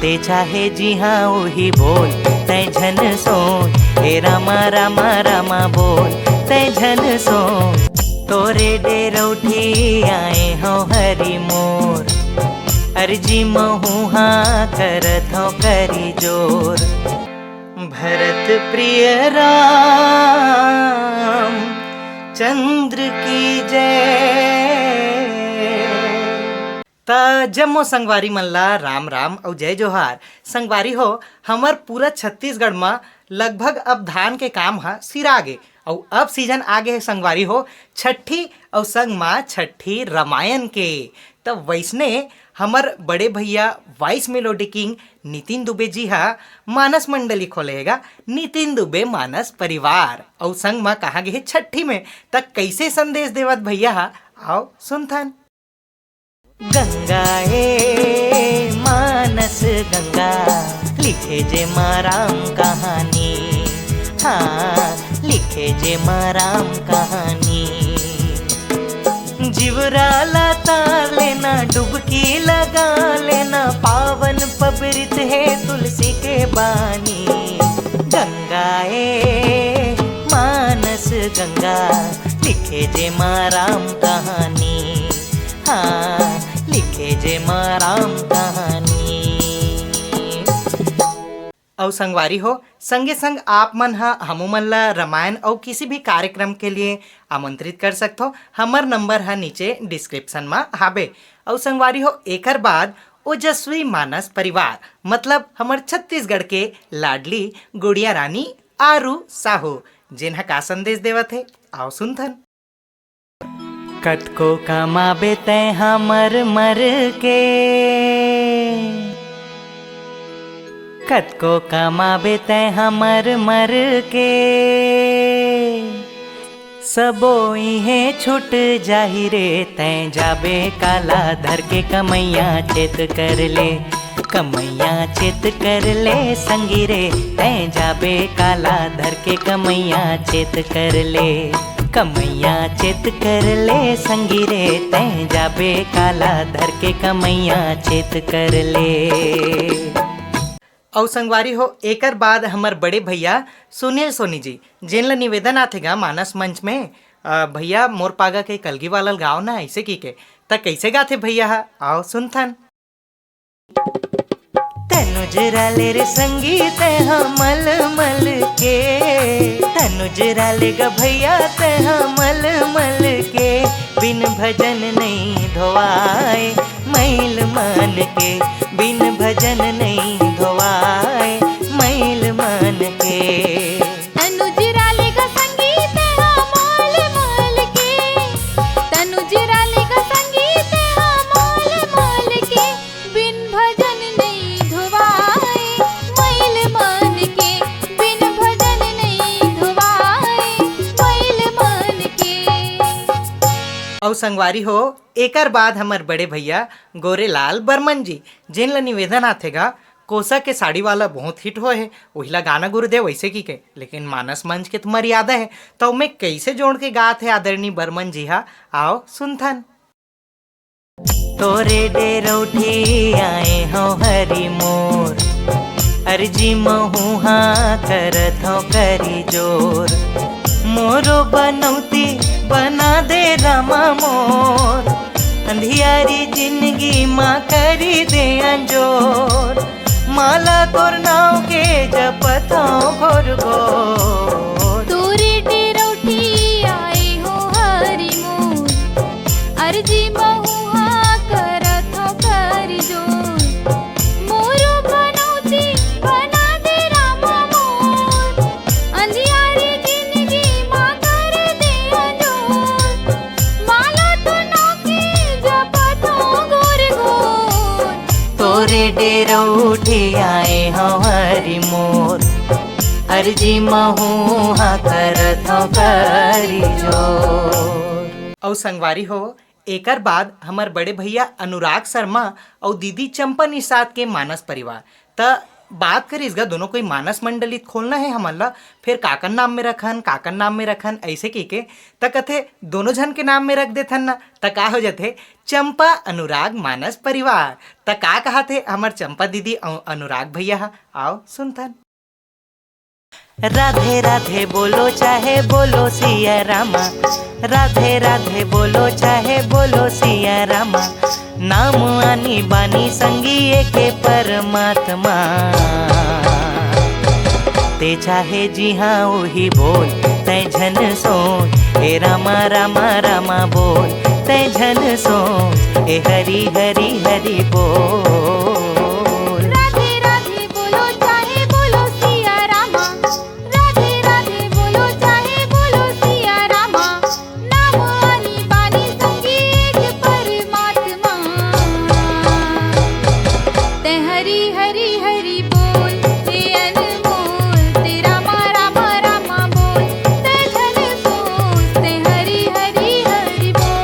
ते चाहे जी हाँ वही बोल तै झन सोच, हे रामा रामा रामा बोल तै झन सोच। तोरे डेरौठी आए हो हरि मोर, अर्जी महू हाँ करत हो करी जोर। भरत प्रिय राम चंद्र की जय। त जम्मो संगवारी मन ला राम राम और जय जोहार। संगवारी हो, हमर पूरा छत्तीसगढ़ में लगभग अब धान के काम हा सिरागे और अब सीजन आगे है संगवारी हो छठी और संग माँ छठी रामायण के। तो वैसने हमर बड़े भैया वाइस मेलोडी किंग नितिन दुबे जी हा मानस मंडली खोलेगा, नितिन दुबे मानस परिवार और संग माँ कहा गए छठी में तक कैसे संदेश देवत भैया हा आओ सुनथन। गंगा ए मानस गंगा लिखे जे माँ राम कहानी, हाँ लिखे जे माँ राम कहानी। जिवराला तार लेना डुबकी लगा लेना, पावन पवित्र है तुलसी के बानी। गंगा ए मानस गंगा लिखे जे माँ राम कहानी, हाँ लिखे जे माँ राम कहानी। और संगवारी हो संगे संग आप मन हमू मन ला रामायण और किसी भी कार्यक्रम के लिए आमंत्रित कर सकते हो। हमर नंबर है नीचे डिस्क्रिप्शन में हाबे। और संगवारी हो एकर बाद ओजस्वी मानस परिवार मतलब हमर छत्तीसगढ़ के लाडली गुड़िया रानी आरू साहू जिन्हा का संदेश देवत है आओ सुनथन। कतको कमाबे तै हमर मर के, कतको कमाबे तै हमर मर के, सबो इहे छूट जाहि रे तै जाबे काला धर के। कमैया चेत कर ले, कमैया चेत कर ले संगी रे तै जाबे काला धर के। कमैया चेत कर ले, कमैया चेत कर ले संगी रे तै जाबे काला धर के। कमैया चेत कर ले। और संगवारी हो एकर बाद हमर बड़े भैया सुनील सोनी जी जिनला निवेदन आथेगा मानस मंच में, भैया मोर पागा के कलगी वाला गाँव ना ऐसे की के त कैसे गाथे भैया आओ सुनथन। तनुजरा ले रे संगीत मल मल के, तनुजरा ले गा भैया मल मल के। बिन भजन नहीं धोवाए मैल मन के, बिन भजन नहीं धोवाए मैल मन के। तनुजरा ले गा संगीत मल मल के, तनुजरा ले गा संगीत मल मल के। बिन भजन नहीं धोवाए मैल मन के, बिन भजन नहीं धोवाए मैल मन के। और संगवारी हो एकर बाद हमर बड़े भैया गोरेलाल बर्मन जी जिनला निवेदन आथेगा कोसा के साड़ी वाला बहुत हिट हो है वहीला गाना गुरुदेव वैसे की के, लेकिन मानस मंच के तो मर्यादा है तो मैं कैसे जोड़ के गात है आदरणीय बर्मन जी हा आओ सुनथन। तोरे डेरौठी आए हो हरि मोर, अर्जी महू हाँ करत हो करी जोर। मोरो बनौती बना दे रामा मोर, अंधियारी जिंदगी माँ करी दे अंजोर। माला तोर नाव के जपत हो भोर भोर। तोरे डेरौठी आए हो हरि मोर, अर्जी महू हाँ करत हो करी जोर। मोरो बनौती बना दे रामा मोर, अंधियारी जिंदगी माँ कर दे अंजोर। माला तोर नाव के जपत हो घोर घोर। तोरे डेरौठी आए हो हरि मोर, अर्जी महू हाँ करत हो करी जोर। और संगवारी हो एकर बाद हमर बड़े भैया अनुराग शर्मा और दीदी चंपा निषाद के मानस परिवार त बात करिस गा दोनों कोई मानस मंडली खोलना है हमन ला, फिर काकन नाम में रखन काकन नाम में रखन ऐसे की के त कथे दोनों जन के नाम में रख देथन ना, त का हो जाथे चंपा अनुराग मानस परिवार। त का कहा थे हमर चंपा दीदी और अनुराग भैया हा? आओ सुनथन। राधे राधे बोलो चाहे बोलो सिया रामा, राधे राधे बोलो चाहे बोलो सिया रामा, नाम आनी बानी संगी के परमात्मा, ते चाहे जी हाँ वही बोल तै झन सोच, हे रामा रामा रामा बोल तै झन सोच, हे हरि हरि हरि बोल। राधे राधे बोलो चाहे बोलो सिया रामा, राधे राधे बोलो चाहे बोलो सिया रामा, नाम आनी बानी संगी एक परमात्मा, ते हरि हरि हरि बोल ते अनमोल, ते रामा रामा रामा बोल ते धन सोच, ते हरि हरि हरि बोल।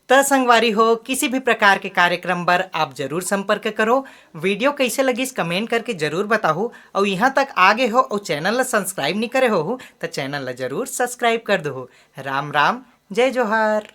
त संगवारी हो किसी भी प्रकार के कार्यक्रम पर आप जरूर संपर्क करो। वीडियो कैसे लगिस कमेंट करके जरूर बताओ, और यहाँ तक आगे हो और चैनल ला सब्सक्राइब नहीं करे हो तो चैनल ला जरूर सब्सक्राइब कर दो। राम राम, जय जोहार।